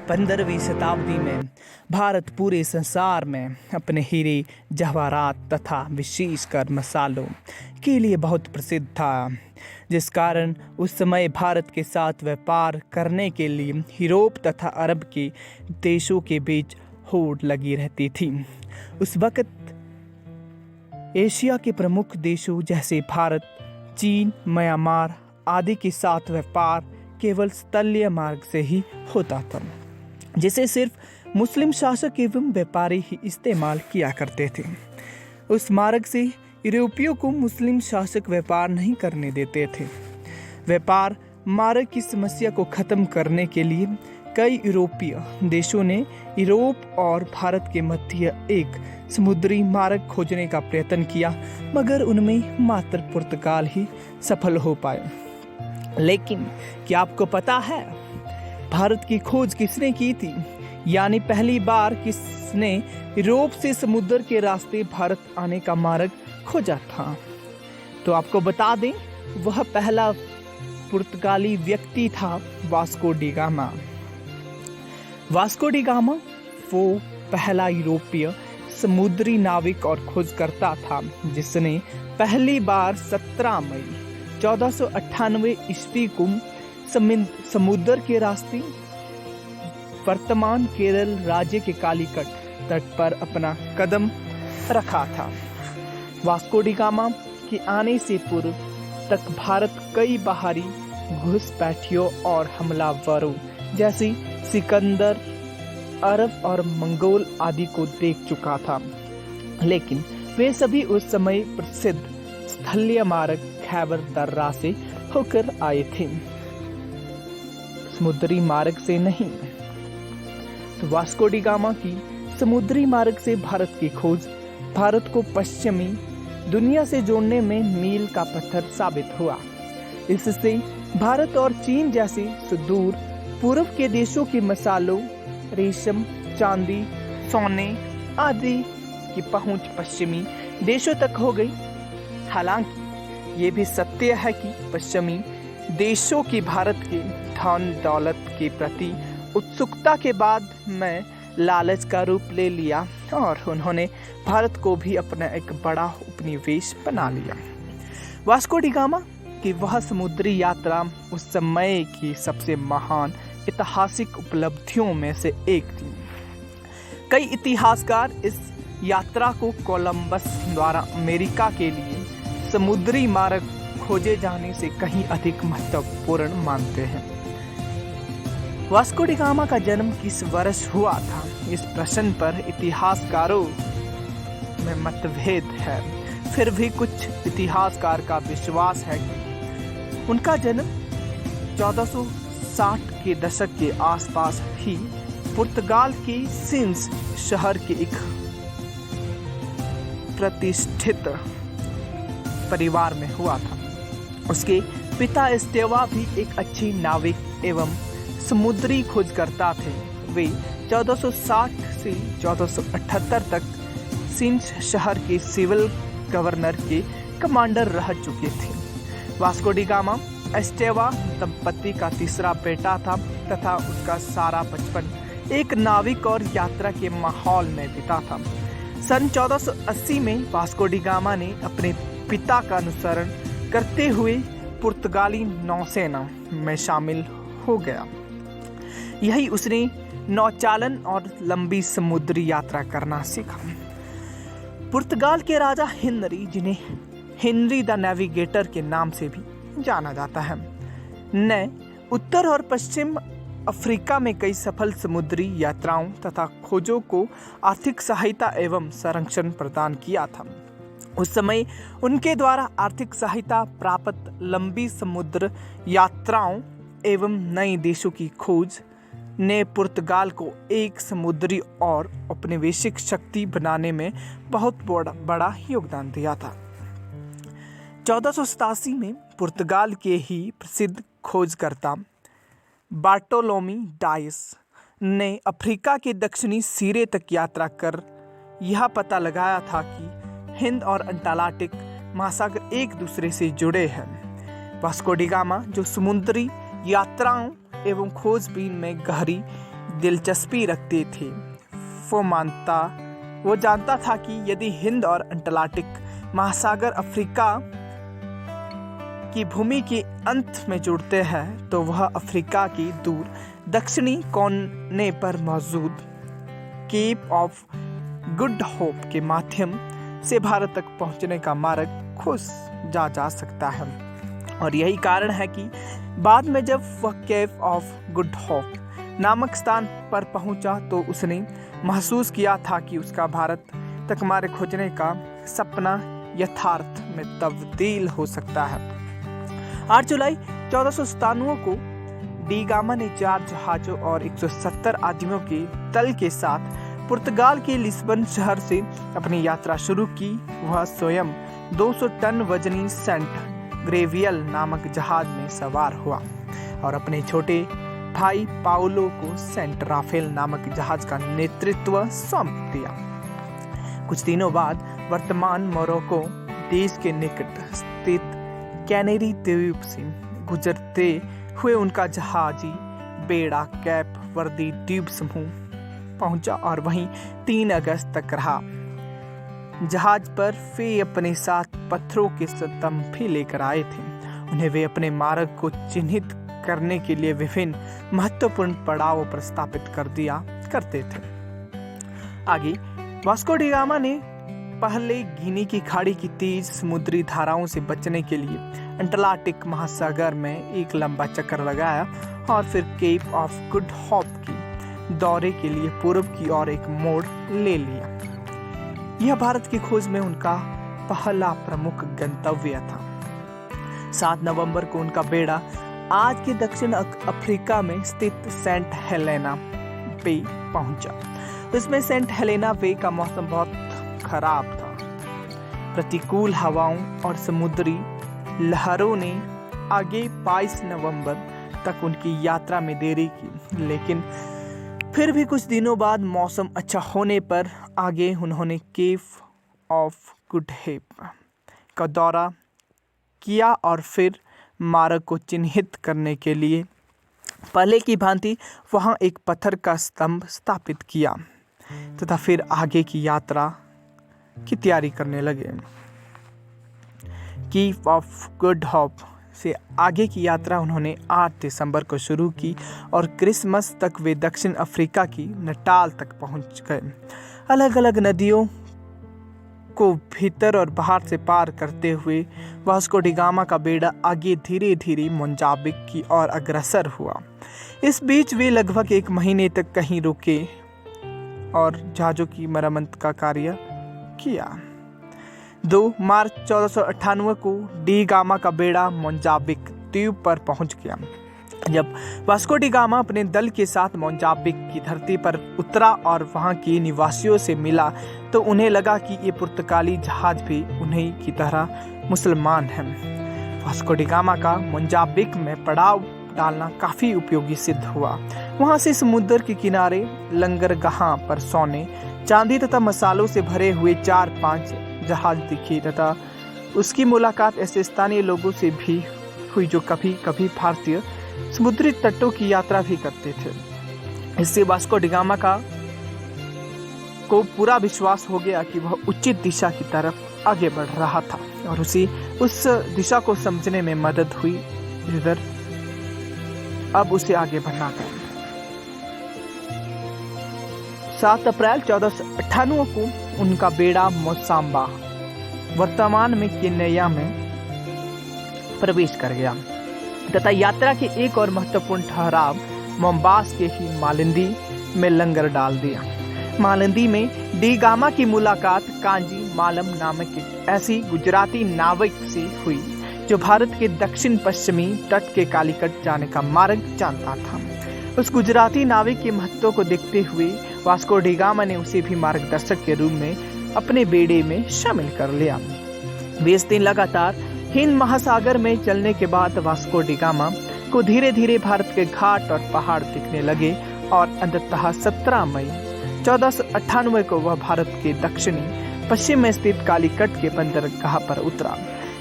15वीं शताब्दी में भारत पूरे संसार में अपने हीरे जवाहरात तथा विशेषकर मसालों के लिए बहुत प्रसिद्ध था, जिस कारण उस समय भारत के साथ व्यापार करने के लिए यूरोप तथा अरब के देशों के बीच होड़ लगी रहती थी। उस वक्त एशिया के प्रमुख देशों जैसे भारत, चीन, म्यांमार आदि के साथ व्यापार केवल स्थलीय मार्ग से ही होता था, जिसे सिर्फ मुस्लिम शासक एवं व्यापारी ही इस्तेमाल किया करते थे। उस मार्ग से यूरोपियों को मुस्लिम शासक व्यापार नहीं करने देते थे। व्यापार मार्ग की समस्या को खत्म करने के लिए कई यूरोपीय देशों ने यूरोप और भारत के मध्य एक समुद्री मार्ग खोजने का प्रयत्न किया, मगर उनमें मात्र पुर्तगाल ही सफल हो पाए। लेकिन क्या आपको पता है भारत की खोज किसने की थी? यानी पहली बार किसने यूरोप से समुद्र के रास्ते भारत आने का मार्ग खोजा था? तो आपको बता दें, वह पहला पुर्तगाली व्यक्ति था Vasco D gamma. Vasco D gamma वो पहला यूरोपीय समुद्री नाविक और खोजकर्ता था जिसने पहली बार 17 मई 1498 ईस्वी को समुद्र के रास्ते वर्तमान केरल राज्य के कालीकट तट पर अपना कदम रखा था। वास्को डी गामा के आने से पूर्व तक भारत कई बाहरी घुसपैठियों और हमलावरों जैसे सिकंदर, अरब और मंगोल आदि को देख चुका था, लेकिन वे सभी उस समय प्रसिद्ध स्थलीय मार्ग खैबर दर्रा से होकर आए थे, समुद्री मार्ग से नहीं। तो वास्को डी गामा की समुद्री मार्ग से भारत की खोज भारत को पश्चिमी दुनिया से जोड़ने में मील का पत्थर साबित हुआ। इससे भारत और चीन जैसे सुदूर पूर्व के देशों के मसालों, रेशम, चांदी, सोने आदि की पहुंच पश्चिमी देशों तक हो गई। हालांकि ये भी सत्य है कि पश्चिमी देशों की भारत के धन दौलत के प्रति उत्सुकता के बाद में लालच का रूप ले लिया और उन्होंने भारत को भी अपना एक बड़ा उपनिवेश बना लिया। वास्को डी गामा की वह समुद्री यात्रा उस समय की सबसे महान ऐतिहासिक उपलब्धियों में से एक थी। कई इतिहासकार इस यात्रा को कोलंबस द्वारा अमेरिका के लिए समुद्री मार्ग खोजे जाने से कहीं अधिक महत्वपूर्ण मानते हैं। वास्को डी गामा का जन्म किस वर्ष हुआ था? इस प्रश्न पर इतिहासकारों में मतभेद है। फिर भी कुछ इतिहासकार का विश्वास है कि उनका जन्म 1460 के दशक के आसपास ही पुर्तगाल के सिंस शहर के एक प्रतिष्ठित परिवार में हुआ था। उसके पिता एस्टेवा भी एक अच्छी नाविक एवं समुद्री खोजकर्ता थे। वे 1460 से 1478 तक सिंस शहर के सिविल गवर्नर के कमांडर रह चुके थे। वास्को डी गामा एस्टेवा दंपति का तीसरा बेटा था तथा उसका सारा बचपन एक नाविक और यात्रा के माहौल में बीता था। सन 1480 में वास्को डी गामा ने अपने पिता का अनुसरण करते हुए पुर्तगाली नौसेना में शामिल हो गया। यही उसने नौचालन और लंबी समुद्री यात्रा करना सीखा। पुर्तगाल के राजा हेनरी, जिन्हें हेनरी द नेविगेटर के नाम से भी जाना जाता है, ने उत्तर और पश्चिम अफ्रीका में कई सफल समुद्री यात्राओं तथा खोजों को आर्थिक सहायता एवं संरक्षण प्रदान किया था। उस समय उनके द्वारा आर्थिक सहायता प्राप्त लंबी समुद्र यात्राओं एवं नए देशों की खोज ने पुर्तगाल को एक समुद्री और औपनिवेशिक शक्ति बनाने में बहुत बड़ा योगदान दिया था। 1487 में पुर्तगाल के ही प्रसिद्ध खोजकर्ता बार्टोलोमी डायस ने अफ्रीका के दक्षिणी सिरे तक यात्रा कर यह पता लगाया था कि हिंद और अंटार्कटिक महासागर एक दूसरे से जुड़े हैं। वास्को डी गामा जो समुद्री यात्राओं एवं खोजबीन में गहरी दिलचस्पी रखते थे। वो जानता था कि यदि हिंद और अटलांटिक महासागर अफ्रीका की भूमि के अंत में जुड़ते हैं तो वह अफ्रीका की दूर दक्षिणी कोने पर मौजूद केप ऑफ गुड होप के माध्यम से भारत तक पहुंचने का मार्ग खोज जा सकता है। और यही कारण है कि बाद में जब वह केप ऑफ गुड होप नामक स्थान पर पहुंचा तो उसने महसूस किया था कि उसका भारत तक मार्ग खोजने का सपना यथार्थ में तब्दील हो सकता है। 8 जुलाई 1497 को डी गामा ने 4 जहाजों और 170 आदमियों के दल के साथ पुर्तगाल के लिस्बन शहर से अपनी यात्रा शुरू की। वह स्वयं 200 टन वजनी सेंट ग्रेवियल नामक जहाज में सवार हुआ और अपने छोटे भाई पाउलो को सेंट राफेल नामक जहाज का नेतृत्व सौंप दिया। कुछ दिनों बाद वर्तमान मोरक्को देश के निकट स्थित कैनरी द्वीप से गुजरते हुए उनका जहाजी बेड़ा कैप वर्दी द्वीप समूह पहुंचा और वहीं 3 अगस्त तक रहा। जहाज पर वे अपने साथ पत्थरों के स्तंभ भी लेकर आए थे। उन्हें वे अपने मार्ग को चिन्हित करने के लिए विभिन्न महत्वपूर्ण पड़ाव पर स्थापित कर दिया करते थे। आगे वास्को डी गामा ने पहले गिनी की खाड़ी की तेज समुद्री धाराओं से बचने के लिए अटलांटिक महासागर में एक लंबा चक्कर लगाया और फिर केप ऑफ गुड होप की दौरे के लिए पूर्व की ओर एक मोड़ ले लिया। यह भारत की खोज में उनका पहला प्रमुख गंतव्य था। 7 नवंबर को उनका बेड़ा आज के दक्षिण अफ्रीका में स्थित सेंट हेलेना पे पहुंचा। इसमें सेंट हेलेना पे का मौसम बहुत खराब था। प्रतिकूल हवाओं और समुद्री लहरों ने आगे 22 नवंबर तक उनकी यात्रा में देरी की, लेकिन फिर भी कुछ दिनों बाद मौसम अच्छा होने पर आगे उन्होंने केप ऑफ गुड होप का दौरा किया और फिर मार्ग को चिन्हित करने के लिए पहले की भांति वहां एक पत्थर का स्तंभ स्थापित किया तथा फिर आगे की यात्रा की तैयारी करने लगे। केप ऑफ गुड होप से आगे की यात्रा उन्होंने 8 दिसंबर को शुरू की और क्रिसमस तक वे दक्षिण अफ्रीका की नटाल तक पहुंच गए। अलग अलग नदियों को भीतर और बाहर से पार करते हुए वास्को डी गामा का बेड़ा आगे धीरे धीरे मोजाम्बिक की ओर अग्रसर हुआ। इस बीच वे लगभग 1 महीने तक कहीं रुके और जहाजों की मरम्मत का कार्य किया। 2 मार्च 1498 को डी गामा का बेड़ा मोजाम्बिक द्वीप पर पहुंच गया। जब वास्को डी गामा अपने दल के साथ मोजाम्बिक की धरती पर उतरा और वहां के निवासियों से मिला तो उन्हें लगा कि ये पुर्तगाली जहाज भी उन्हीं की तरह मुसलमान हैं। वास्को डी गामा का मोजाम्बिक में पड़ाव डालना काफी उपयोगी सिद्ध हुआ। वहां से समुद्र के किनारे लंगरगाह पर सोने, चांदी तथा मसालों से भरे हुए 4-5 जहाज दिखे तथा उसकी मुलाकात ऐसे स्थानीय लोगों से भी हुई जो कभी कभी भारतीय समुद्री तटों की यात्रा भी करते थे। इससे वास्को डी गामा को पूरा विश्वास हो गया कि वह उचित दिशा की तरफ आगे बढ़ रहा था और उस दिशा को समझने में मदद हुई जिधर अब उसे आगे बढ़ना था। 7 अप्रैल 1498 को उनका बेड़ा मोसाम्बा वर्तमान में केन्या में प्रवेश कर गया तथा यात्रा के एक और महत्वपूर्ण ठहराव मोम्बास के ही मालिंदी में लंगर डाल दिया। मालिंदी में डी गामा की मुलाकात कांजी मालम नामक एक ऐसी गुजराती नाविक से हुई जो भारत के दक्षिण पश्चिमी तट के कालीकट जाने का मार्ग जानता था। उस गुजराती नाविक के महत्व को देखते हुए वास्को डी गामा ने उसे भी मार्गदर्शक के रूप में अपने बेड़े में शामिल कर लिया। 20 दिन लगातार हिंद महासागर में चलने के बाद वास्को डी गामा को धीरे धीरे भारत के घाट और पहाड़ दिखने लगे और अंततः 17 मई 1498 को वह भारत के दक्षिणी पश्चिम में स्थित कालीकट के बंदरगाह पर उतरा।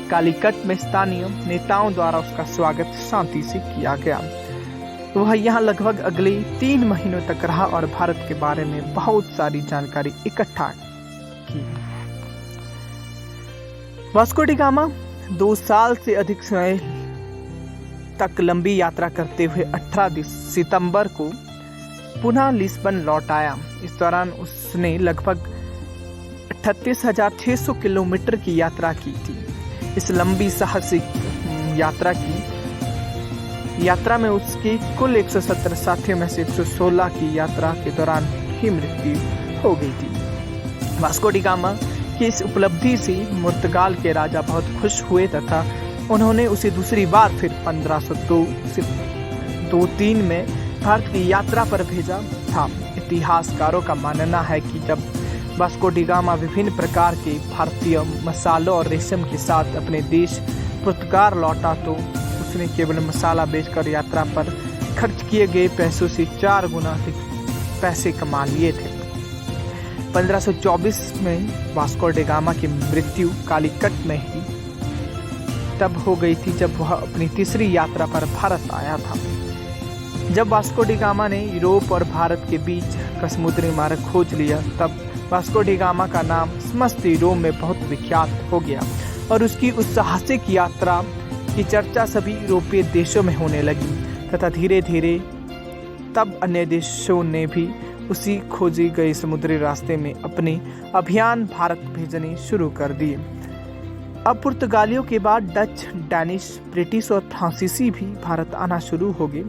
कालीकट में स्थानीय नेताओं द्वारा उसका स्वागत शांति से किया गया। वह यहाँ लगभग अगले 3 महीनों तक रहा और भारत के बारे में बहुत सारी जानकारी इकट्ठा की। वास्को डी गामा 2 साल से अधिक समय तक लंबी यात्रा करते हुए 18 सितंबर को पुनः लिस्बन लौट आया। इस दौरान उसने लगभग 38,600 किलोमीटर की यात्रा की थी। इस लंबी साहसिक यात्रा में उसकी कुल 117 साथियों में से 116 की यात्रा के दौरान ही मृत्यु हो गई थी। वास्को डी गामा की इस उपलब्धि से पुर्तगाल के राजा बहुत खुश हुए तथा उन्होंने उसे दूसरी बार फिर 1502-3 में भारत की यात्रा पर भेजा था। इतिहासकारों का मानना है कि जब वास्को डी गामा विभिन्न प्रकार के भारतीय मसालों और रेशम के साथ अपने देश पुर्तगाल लौटा तो उसने केवल मसाला बेचकर यात्रा पर खर्च किए गए पैसों से 4 गुना अधिक पैसे कमा लिए थे। 1524 में वास्को डी गामा की मृत्यु कालीकट में ही तब हो गई थी जब वह अपनी तीसरी यात्रा पर भारत आया था। जब वास्को डी गामा ने यूरोप और भारत के बीच का समुद्री मार्ग खोज लिया तब वास्को डी गामा का नाम समस्त यूरोप में बहुत विख्यात हो गया और उसकी उस साहसिक यात्रा की चर्चा सभी यूरोपीय देशों में होने लगी तथा धीरे धीरे तब अन्य देशों ने भी उसी खोजी गए समुद्री रास्ते में अपने अभियान भारत भेजने शुरू कर दिए। अब पुर्तगालियों के बाद डच, डैनिश, ब्रिटिश और फ्रांसीसी भी भारत आना शुरू हो गए।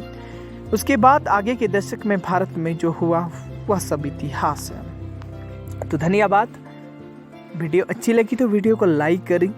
उसके बाद आगे के दशक में भारत में जो हुआ वह सब इतिहास है। तो धन्यवाद। वीडियो अच्छी लगी तो वीडियो को लाइक करें,